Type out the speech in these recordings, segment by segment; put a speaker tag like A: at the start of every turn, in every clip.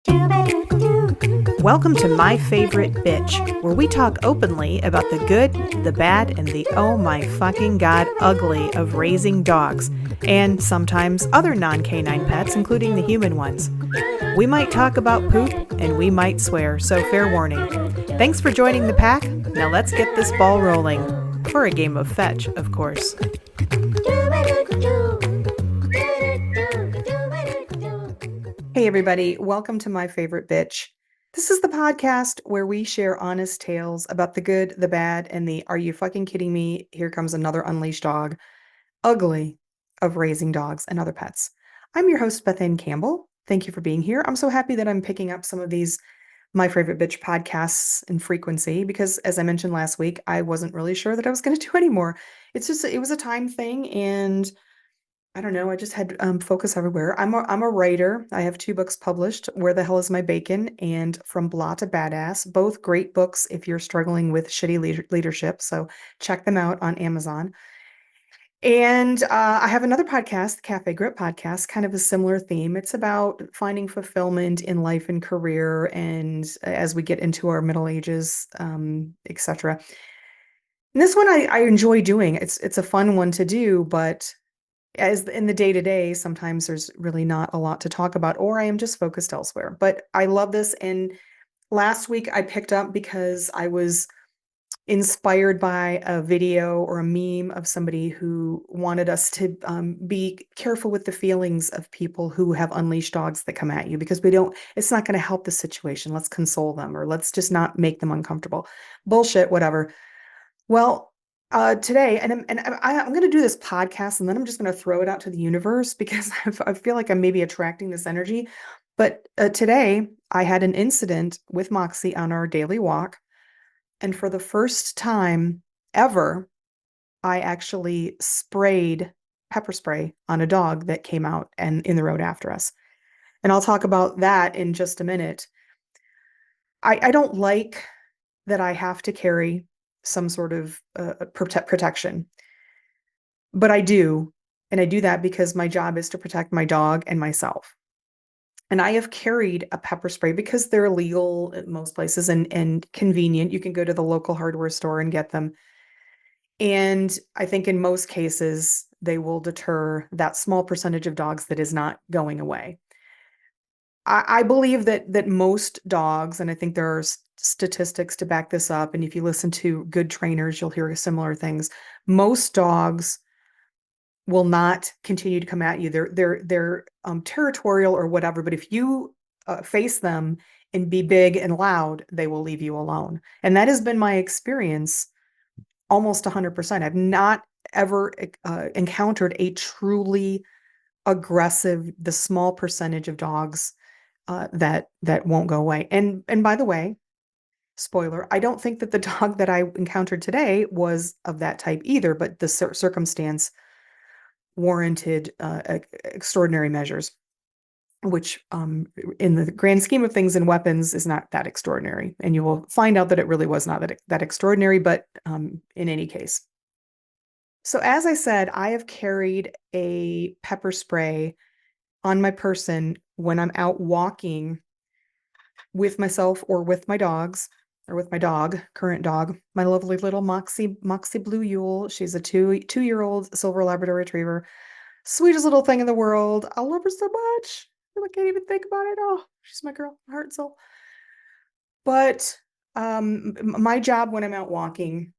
A: Welcome to My Favorite Bitch, where we talk openly about the good, the bad, and the oh my fucking god ugly of raising dogs, and sometimes other non-canine pets, including the human ones. We might talk about poop, and we might swear, so fair warning. Thanks for joining the pack. Now let's get this ball rolling. For a game of fetch, of course. Hey everybody, welcome to My Favorite Bitch. This is the podcast where we share honest tales about the good, the bad, and the are you fucking kidding me? Here comes another unleashed dog. Ugly of raising dogs and other pets. I'm your host, Beth Campbell. Thank you for being here. I'm so happy that I'm picking up some of these My Favorite Bitch podcasts in frequency because, as I mentioned last week, I wasn't really sure that I was going to do anymore. It was a time thing, and I don't know. I just had focus everywhere. I'm a writer. I have 2 books published, Where the Hell is My Bacon and From Blah to Badass, both great books if you're struggling with shitty leadership. So check them out on Amazon. And I have another podcast, the Cafe Grip Podcast, kind of a similar theme. It's about finding fulfillment in life and career, and as we get into our middle ages, etc. And this one I enjoy doing. It's a fun one to do, but as in the day-to-day, sometimes there's really not a lot to talk about, or I am just focused elsewhere. But I love this. And last week I picked up because I was inspired by a video or a meme of somebody who wanted us to be careful with the feelings of people who have unleashed dogs that come at you, because it's not going to help the situation. Let's console them, or let's just not make them uncomfortable. Bullshit, whatever. Well, today, I'm going to do this podcast, and then I'm just going to throw it out to the universe because I feel like I'm maybe attracting this energy. But today, I had an incident with Moxie on our daily walk, and for the first time ever, I actually sprayed pepper spray on a dog that came out and in the road after us. And I'll talk about that in just a minute. I don't like that I have to carry some sort of protection. But I do, and I do that because my job is to protect my dog and myself. And I have carried a pepper spray because they're legal at most places and convenient. You can go to the local hardware store and get them. And I think in most cases, they will deter that small percentage of dogs that is not going away. I believe that most dogs, and I think there are statistics to back this up, and if you listen to good trainers, you'll hear similar things. Most dogs will not continue to come at you. They're territorial or whatever, but if you face them and be big and loud, they will leave you alone. And that has been my experience almost 100%. I've not ever encountered a truly aggressive, the small percentage of dogs that won't go away. And by the way, spoiler, I don't think that the dog that I encountered today was of that type either, but the circumstance warranted extraordinary measures, which in the grand scheme of things in weapons is not that extraordinary. And you will find out that it really was not that extraordinary, but in any case. So as I said, I have carried a pepper spray on my person when I'm out walking with myself or with my dogs, or with my dog, current dog, my lovely little Moxie Blue Yule. She's a two-year-old silver Labrador Retriever. Sweetest little thing in the world. I love her so much. I can't even think about it. Oh, she's my girl, heart and soul. But my job when I'm out walking,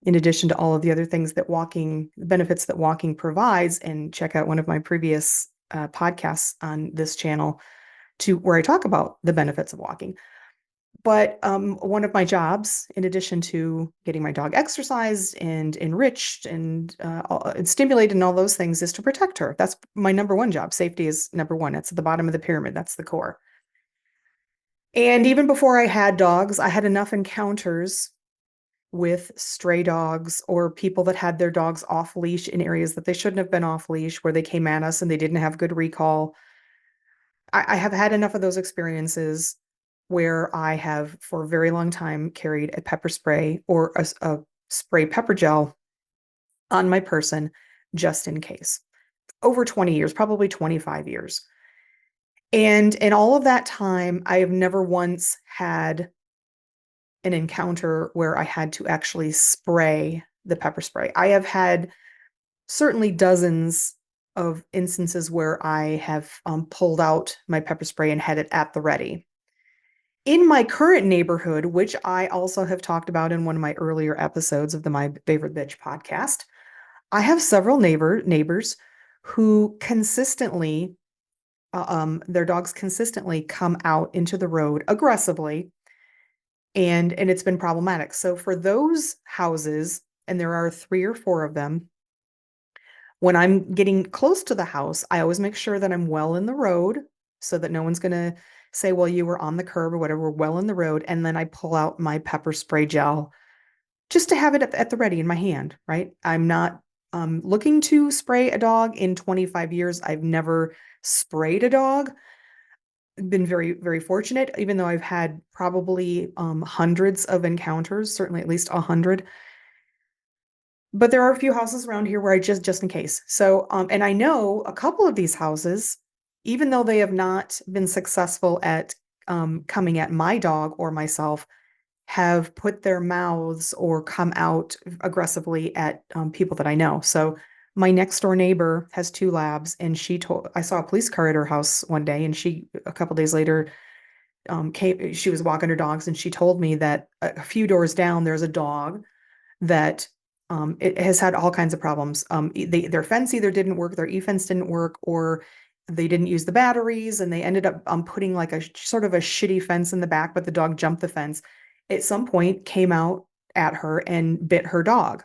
A: in addition to all of the other things that benefits that walking provides, and check out one of my previous podcasts on this channel where I talk about the benefits of walking. But one of my jobs, in addition to getting my dog exercised and enriched and stimulated and all those things, is to protect her. That's my number one job. Safety is number one. It's at the bottom of the pyramid. That's the core. And even before I had dogs, I had enough encounters with stray dogs or people that had their dogs off leash in areas that they shouldn't have been off leash, where they came at us and they didn't have good recall. I have had enough of those experiences where I have for a very long time carried a pepper spray or a spray pepper gel on my person just in case. Over 20 years, probably 25 years. And in all of that time, I have never once had an encounter where I had to actually spray the pepper spray. I have had certainly dozens of instances where I have pulled out my pepper spray and had it at the ready. In my current neighborhood, which I also have talked about in one of my earlier episodes of the My Favorite Bitch podcast, I have several neighbors who consistently, their dogs consistently come out into the road aggressively, and it's been problematic. So for those houses, and there are three or four of them, when I'm getting close to the house, I always make sure that I'm well in the road so that no one's going to say, well, you were on the curb or whatever. We're well in the road. And then I pull out my pepper spray gel just to have it at the ready in my hand, right? I'm not looking to spray a dog. In 25 years. I've never sprayed a dog. Been very, very fortunate, even though I've had probably hundreds of encounters, certainly at least 100. But there are a few houses around here where I just in case. So, and I know a couple of these houses, even though they have not been successful at coming at my dog or myself, have put their mouths or come out aggressively at people that I know. So my next door neighbor has two labs, and I saw a police car at her house one day, and she, a couple days later, she was walking her dogs, and she told me that a few doors down, there's a dog that it has had all kinds of problems. Their fence either didn't work, their e-fence didn't work, or they didn't use the batteries, and they ended up putting like a sort of a shitty fence in the back, but the dog jumped the fence. At some point, came out at her and bit her dog.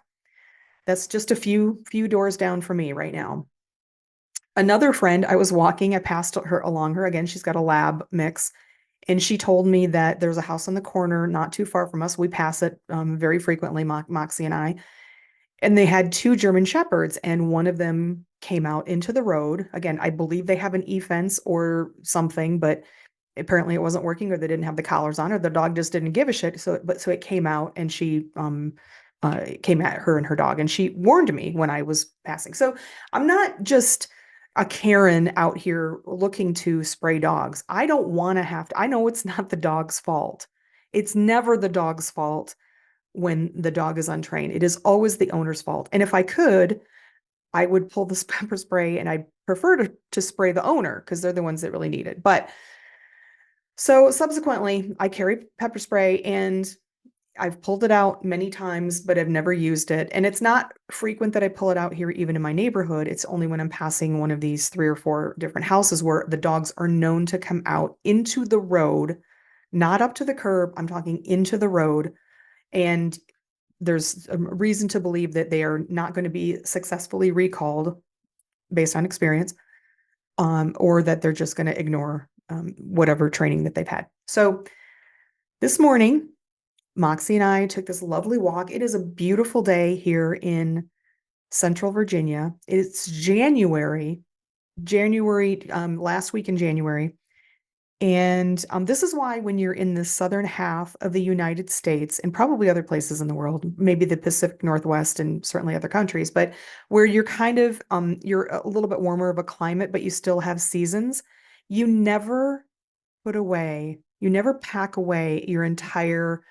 A: That's just a few doors down from me right now. Another friend, I passed her along her again. She's got a lab mix, and she told me that there's a house on the corner not too far from us. We pass it very frequently, Moxie and I. And they had two German shepherds, and one of them came out into the road. Again, I believe they have an e-fence or something, but apparently it wasn't working, or they didn't have the collars on, or the dog just didn't give a shit. So it came out, and she came at her and her dog, and she warned me when I was passing. So I'm not just a Karen out here looking to spray dogs. I don't want to have to. I know it's not the dog's fault. It's never the dog's fault when the dog is untrained. It is always the owner's fault. And if I could, I would pull this pepper spray, and I prefer to spray the owner because they're the ones that really need it. But so subsequently, I carry pepper spray, and I've pulled it out many times, but I've never used it. And it's not frequent that I pull it out here, even in my neighborhood. It's only when I'm passing one of these three or four different houses where the dogs are known to come out into the road, not up to the curb. I'm talking into the road. And there's a reason to believe that they are not going to be successfully recalled based on experience, or that they're just going to ignore whatever training that they've had. So this morning, Moxie and I took this lovely walk. It is a beautiful day here in Central Virginia. It's January, last week in January. And this is why when you're in the southern half of the United States, and probably other places in the world, maybe the Pacific Northwest and certainly other countries, but where you're kind of you're a little bit warmer of a climate, but you still have seasons, you never you never pack away your entire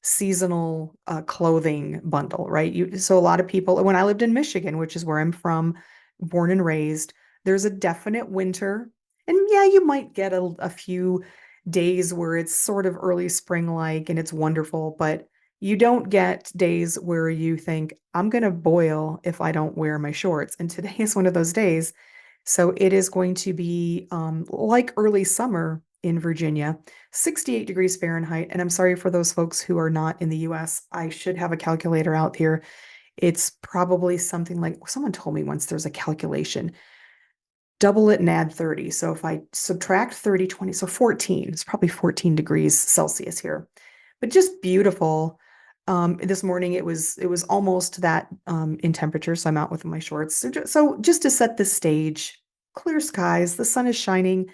A: seasonal clothing bundle, right? So a lot of people, when I lived in Michigan, which is where I'm from, born and raised, there's a definite winter. And yeah, you might get a few days where it's sort of early spring like and it's wonderful, but you don't get days where you think, I'm going to boil if I don't wear my shorts. And today is one of those days. So it is going to be like early summer in Virginia, 68 degrees Fahrenheit. And I'm sorry for those folks who are not in the US. I should have a calculator out here. It's probably something like, someone told me once, there's a calculation, double it and add 30. So if I subtract 30, 20, so 14, it's probably 14 degrees Celsius here, but just beautiful. This morning it was almost that in temperature, so I'm out with my shorts. So just to set the stage, clear skies, the sun is shining.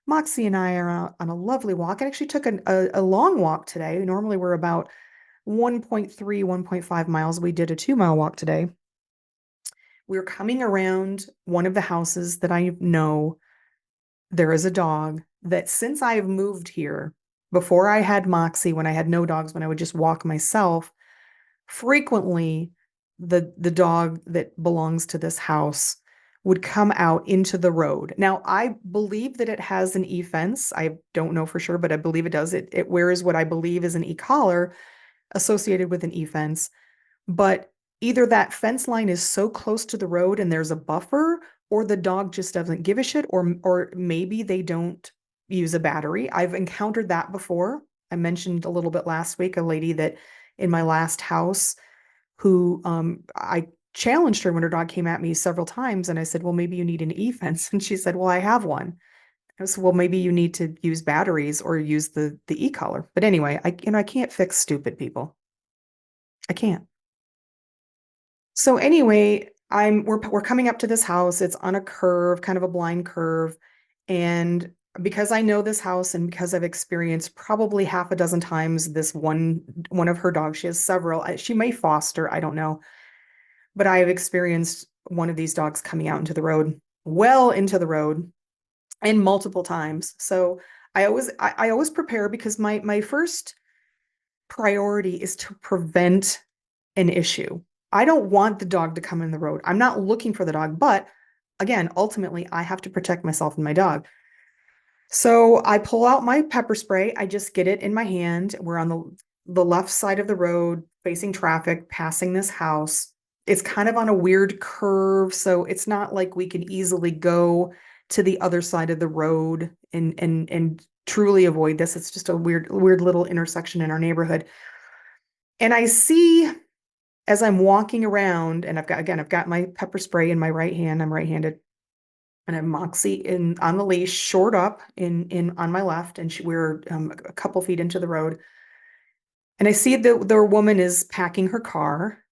A: Moxie and I are out on a lovely walk. I actually took a long walk today. Normally we're about 1.3, 1.5 miles. We did a 2-mile walk today. We were coming around one of the houses that I know. There is a dog that since I've moved here, before I had Moxie, when I had no dogs, when I would just walk myself, frequently the dog that belongs to this house would come out into the road. Now, I believe that it has an e-fence. I don't know for sure, but I believe it does. It wears what I believe is an e-collar associated with an e-fence. But either that fence line is so close to the road and there's a buffer, or the dog just doesn't give a shit, or maybe they don't use a battery. I've encountered that before. I mentioned a little bit last week a lady that in my last house who I challenged her when her dog came at me several times, and I said, "Well, maybe you need an e-fence," and she said, "Well, I have one." I said, "Well, maybe you need to use batteries or use the e-collar." But anyway, I can't fix stupid people. I can't. So anyway, we're coming up to this house. It's on a curve, kind of a blind curve. And because I know this house and because I've experienced probably half a dozen times this one of her dogs, she has several. She may foster, I don't know, but I have experienced one of these dogs coming out into the road, well into the road, and multiple times. So I always prepare because my first priority is to prevent an issue. I don't want the dog to come in the road. I'm not looking for the dog, but again, ultimately, I have to protect myself and my dog. So I pull out my pepper spray. I just get it in my hand. We're on the left side of the road, facing traffic, passing this house. It's kind of on a weird curve, so it's not like we can easily go to the other side of the road and truly avoid this. It's just a weird little intersection in our neighborhood. And I see as I'm walking around, and I've got my pepper spray in my right hand. I'm right-handed, and I have Moxie in on the leash, short up in on my left, and we're a couple feet into the road. And I see the woman is packing her car,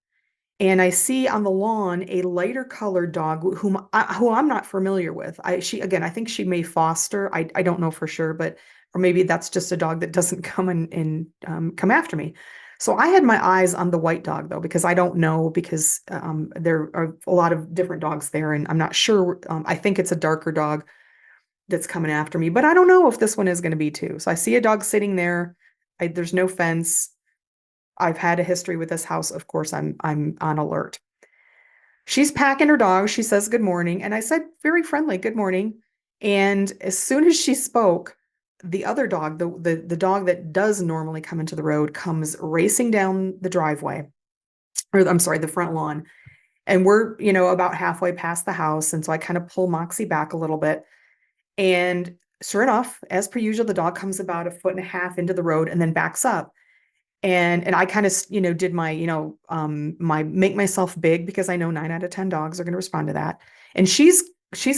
A: and I see on the lawn a lighter colored dog who I'm not familiar with. I think she may foster. I don't know for sure, but or maybe that's just a dog that doesn't come and come after me. So I had my eyes on the white dog though, because I don't know because there are a lot of different dogs there, and I'm not sure. I think it's a darker dog that's coming after me, but I don't know if this one is going to be too. So I see a dog sitting there. There's no fence. I've had a history with this house. Of course, I'm on alert. She's packing her dog. She says good morning, and I said very friendly, good morning. And as soon as she spoke, the other dog, the dog that does normally come into the road, comes racing down the driveway, or I'm sorry, the front lawn. And we're, about halfway past the house. And so I kind of pull Moxie back a little bit. And sure enough, as per usual, the dog comes about a foot and a half into the road and then backs up. And I kind of, did my, my make myself big because I know 9 out of 10 dogs are going to respond to that. And she's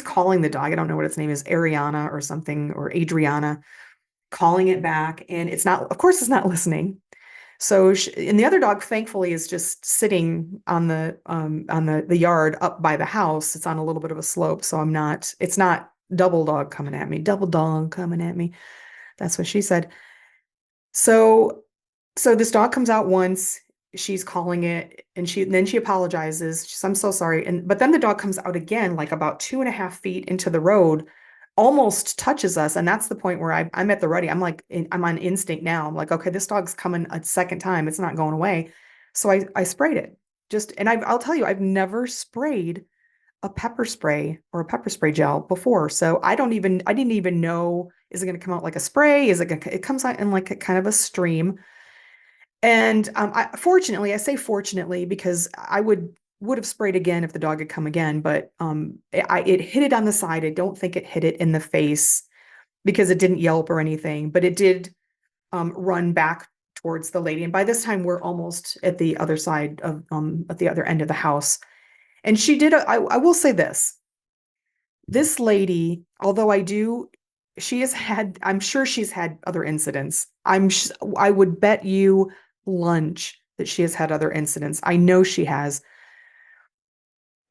A: calling the dog. I don't know what its name is, Ariana or something, or Adriana, calling it back. And it's not, of course, it's not listening. So and the other dog, thankfully, is just sitting on the yard up by the house. It's on a little bit of a slope, so it's not double dog coming at me, double dog coming at me. That's what she said. So this dog comes out once, she's calling it, and then she apologizes. She's, I'm so sorry. But then the dog comes out again, like about 2.5 feet into the road, almost touches us. And that's the point where I'm at the ready. I'm like, I'm on instinct now. I'm like, okay, this dog's coming a second time. It's not going away. So I sprayed it. I'll tell you, I've never sprayed a pepper spray or a pepper spray gel before. So I didn't even know, is it going to come out like a spray? It comes out in like a kind of a stream. And fortunately, I say fortunately because I would have sprayed again if the dog had come again, but it hit it on the side. I don't think it hit it in the face because it didn't yelp or anything, but it did run back towards the lady. And by this time, we're almost at the other side of at the other end of the house. And she did. I will say this lady, although she has had, I'm sure she's had other incidents. I would bet you lunch that she has had other incidents. I know she has.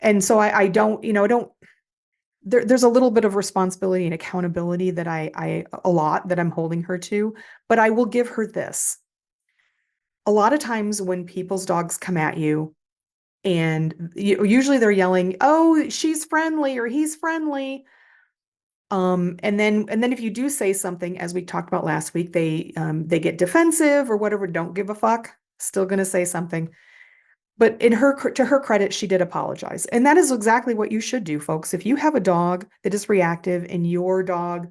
A: And so I don't, I don't, there's a little bit of responsibility and accountability that a lot that I'm holding her to, but I will give her this. A lot of times when people's dogs come at you and usually they're yelling, "Oh, she's friendly," or "He's friendly." And then if you do say something, as we talked about last week, they get defensive or whatever, don't give a fuck, still gonna say something. But to her credit, she did apologize. And that is exactly what you should do, folks. If you have a dog that is reactive and your dog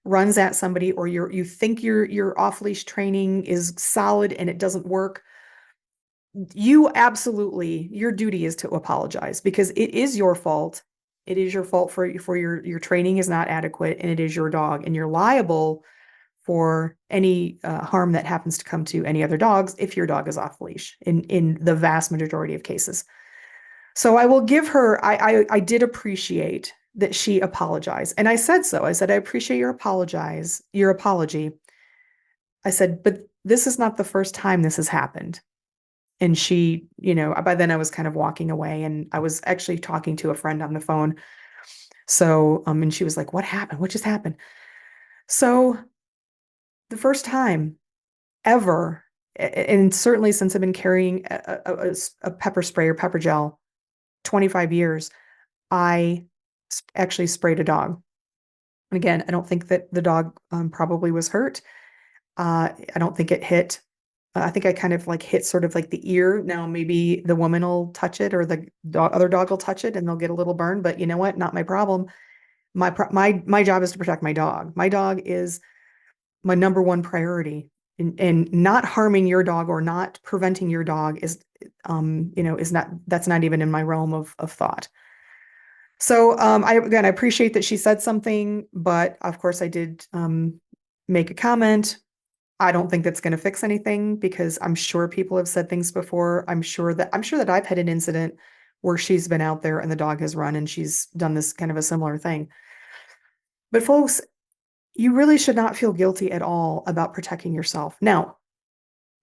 A: runs at somebody, or you think your off-leash training is solid and it doesn't work, your duty is to apologize, because it is your fault. It is your fault for your training is not adequate, and it is your dog, and you're liable for any harm that happens to come to any other dogs if your dog is off leash in the vast majority of cases. So I will give her, I did appreciate that she apologized. And I said so. I said, I appreciate your apology. I said, but this is not the first time this has happened. And she, by then I was kind of walking away, and I was actually talking to a friend on the phone. So, and she was like, what happened? What just happened? So the first time ever, and certainly since I've been carrying a pepper spray or pepper gel 25 years, I actually sprayed a dog. And again, I don't think that the dog probably was hurt. I don't think it hit. I think I kind of like hit sort of like the ear. Now maybe the woman will touch it, or the other dog will touch it, and they'll get a little burn. But you know what? Not my problem. My job is to protect my dog. My dog is my number one priority. And not harming your dog or not preventing your dog is not, that's not even in my realm of thought. So I appreciate that she said something, but of course I did make a comment. I don't think that's going to fix anything, because I'm sure people have said things before. I'm sure that I've had an incident where she's been out there and the dog has run and she's done this kind of a similar thing. But folks, you really should not feel guilty at all about protecting yourself. Now,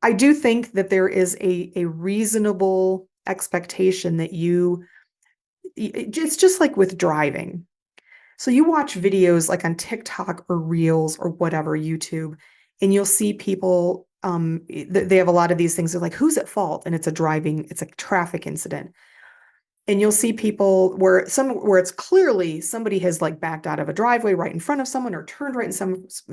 A: I do think that there is a reasonable expectation that it's just like with driving. So you watch videos like on TikTok or Reels or whatever, YouTube, and you'll see people, they have a lot of these things. They're like, who's at fault? And it's a traffic incident. And you'll see people where it's clearly somebody has like backed out of a driveway right in front of someone, or turned right in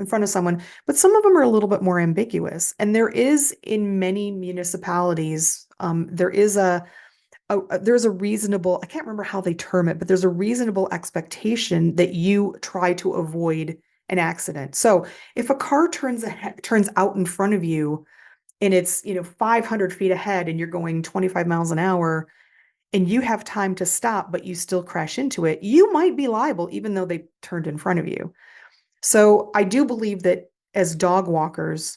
A: front of someone, but some of them are a little bit more ambiguous. And there is, in many municipalities, there's a reasonable, I can't remember how they term it, but there's a reasonable expectation that you try to avoid an accident. So if a car turns out in front of you, and it's 500 feet ahead, and you're going 25 miles an hour, and you have time to stop, but you still crash into it, you might be liable even though they turned in front of you. So I do believe that as dog walkers,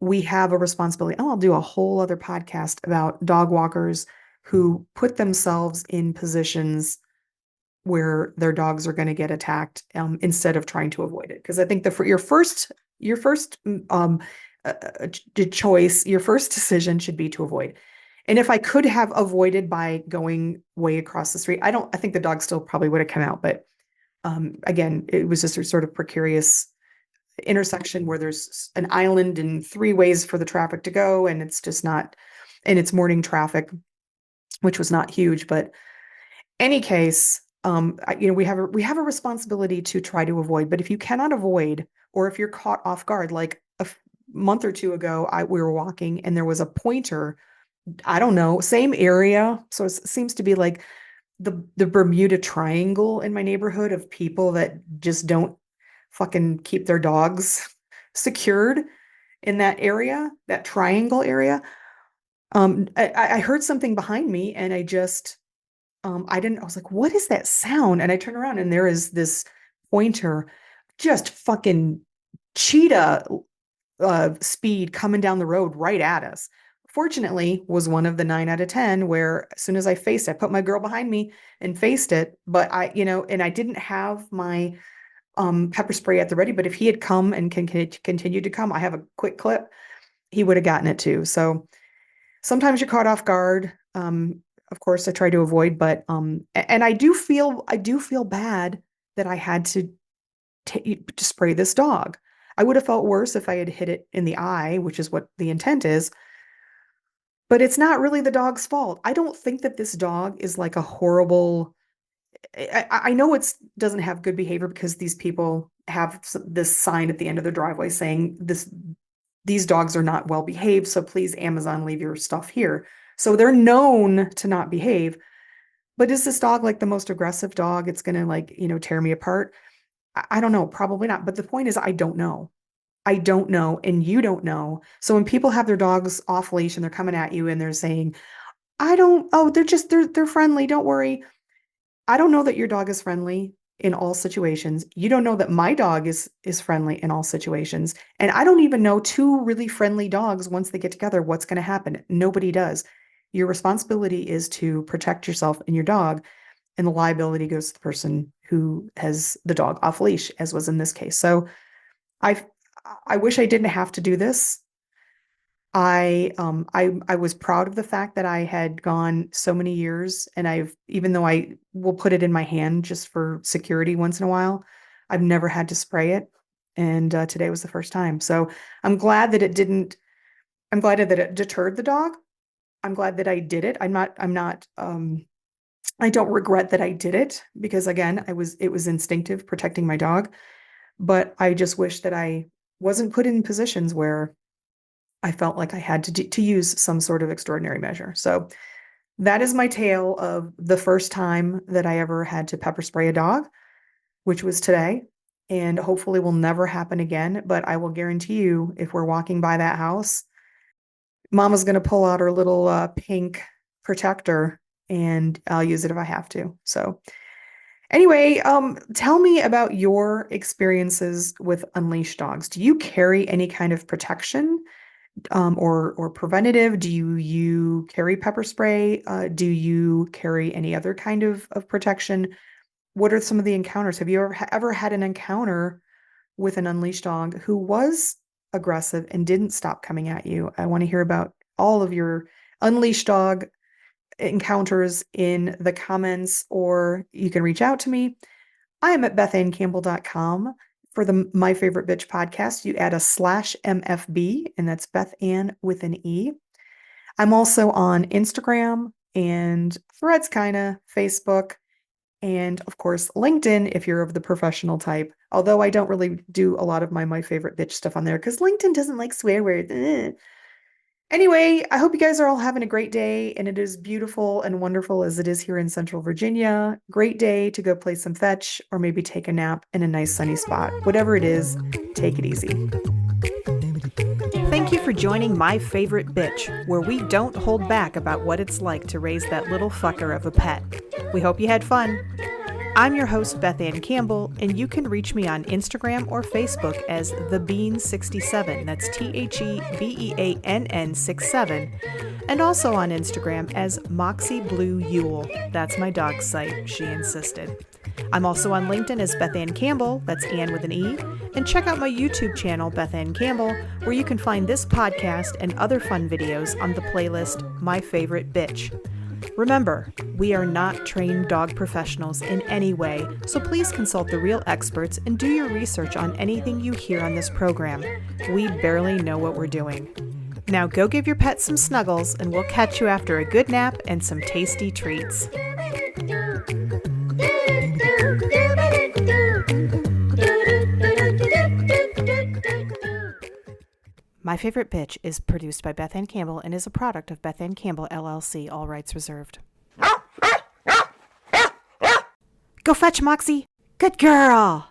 A: we have a responsibility. Oh, I'll do a whole other podcast about dog walkers who put themselves in positions where their dogs are going to get attacked, instead of trying to avoid it. Because I think your first choice, your first decision should be to avoid. And if I could have avoided by going way across the street, I think the dog still probably would have come out. But again, it was just a sort of precarious intersection where there's an island and three ways for the traffic to go. And it's just not, and it's morning traffic, which was not huge. But any case, we have a responsibility to try to avoid. But if you cannot avoid, or if you're caught off guard, like a month or two ago, we were walking and there was a pointer, I don't know, same area. So it seems to be like the Bermuda Triangle in my neighborhood of people that just don't fucking keep their dogs secured in that area, that triangle area. I heard something behind me, and I was like, what is that sound? And I turn around, and there is this pointer just fucking cheetah speed coming down the road right at us. Fortunately, was one of the 9 out of 10 where as soon as I put my girl behind me and faced it. But and I didn't have my pepper spray at the ready. But if he had come and continued to come, I have a quick clip, he would have gotten it too. So sometimes you're caught off guard. Of course, I try to avoid, but and I do feel bad that I had to spray this dog. I would have felt worse if I had hit it in the eye, which is what the intent is. But it's not really the dog's fault. I don't think that this dog is like a horrible, I know it doesn't have good behavior because these people have this sign at the end of their driveway saying these dogs are not well behaved, so please Amazon leave your stuff here. So they're known to not behave. But is this dog like the most aggressive dog? It's gonna like, tear me apart. I don't know, probably not. But the point is, I don't know. I don't know, and you don't know. So when people have their dogs off leash and they're coming at you and they're saying, oh, they're friendly, don't worry. I don't know that your dog is friendly in all situations. You don't know that my dog is friendly in all situations. And I don't even know two really friendly dogs, once they get together, what's going to happen. Nobody does. Your responsibility is to protect yourself and your dog, and the liability goes to the person who has the dog off leash, as was in this case. So I I wish I didn't have to do this. I was proud of the fact that I had gone so many years, and even though I will put it in my hand just for security once in a while, I've never had to spray it. And today was the first time. So I'm glad that it didn't, I'm glad that it deterred the dog. I'm glad that I did it. I don't regret that I did it because again, it was instinctive protecting my dog. But I just wish that I wasn't put in positions where I felt like I had to use some sort of extraordinary measure. So that is my tale of the first time that I ever had to pepper spray a dog, which was today. And hopefully will never happen again. But I will guarantee you, if we're walking by that house, Mama's going to pull out her little pink protector, and I'll use it if I have to. So anyway, tell me about your experiences with unleashed dogs. Do you carry any kind of protection? Or preventative? Do you carry pepper spray? Do you carry any other kind of protection? What are some of the encounters? Have you ever had an encounter with an unleashed dog who was aggressive and didn't stop coming at you? I want to hear about all of your unleashed dog encounters in the comments, or you can reach out to me. I am at bethannecampbell.com. For the My Favorite Bitch podcast, you add a /MFB, and that's Beth Ann with an E. I'm also on Instagram and Threads, Facebook, and of course, LinkedIn if you're of the professional type. Although I don't really do a lot of my Favorite Bitch stuff on there because LinkedIn doesn't like swear words. Anyway, I hope you guys are all having a great day, and it is beautiful and wonderful as it is here in Central Virginia. Great day to go play some fetch or maybe take a nap in a nice sunny spot. Whatever it is, take it easy. Thank you for joining My Favorite Bitch, where we don't hold back about what it's like to raise that little fucker of a pet. We hope you had fun. I'm your host, Beth Ann Campbell, and you can reach me on Instagram or Facebook as TheBean67, that's TheBeann 67, and also on Instagram as Moxie Blue Yule. That's my dog's site, she insisted. I'm also on LinkedIn as Beth Ann Campbell, that's Ann with an E, and check out my YouTube channel, Beth Ann Campbell, where you can find this podcast and other fun videos on the playlist My Favorite Bitch. Remember, we are not trained dog professionals in any way, so please consult the real experts and do your research on anything you hear on this program. We barely know what we're doing. Now go give your pet some snuggles, and we'll catch you after a good nap and some tasty treats. My Favorite Bitch is produced by Beth Ann Campbell and is a product of Beth Ann Campbell, LLC, all rights reserved. Go fetch, Moxie! Good girl!